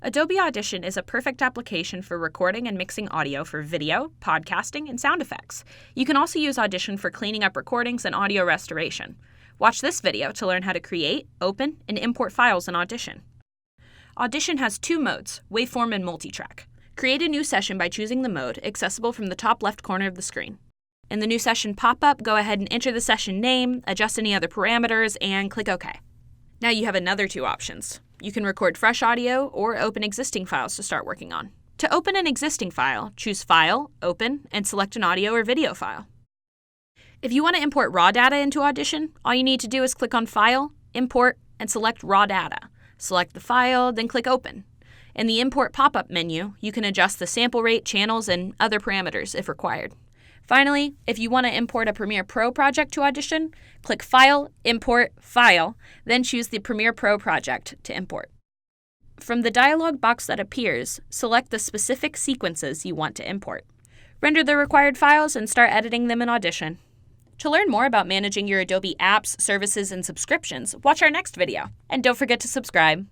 Adobe Audition is a perfect application for recording and mixing audio for video, podcasting, and sound effects. You can also use Audition for cleaning up recordings and audio restoration. Watch this video to learn how to create, open, and import files in Audition. Audition has two modes, waveform and multitrack. Create a new session by choosing the mode, accessible from the top left corner of the screen. In the new session pop-up, go ahead and enter the session name, adjust any other parameters, and click OK. Now you have another two options. You can record fresh audio or open existing files to start working on. To open an existing file, choose File, Open, and select an audio or video file. If you want to import raw data into Audition, all you need to do is click on File, Import, and select Raw Data. Select the file, then click Open. In the Import pop-up menu, you can adjust the sample rate, channels, and other parameters if required. Finally, if you want to import a Premiere Pro project to Audition, click File, Import, File, then choose the Premiere Pro project to import. From the dialog box that appears, select the specific sequences you want to import. Render the required files and start editing them in Audition. To learn more about managing your Adobe apps, services, and subscriptions, watch our next video. And don't forget to subscribe.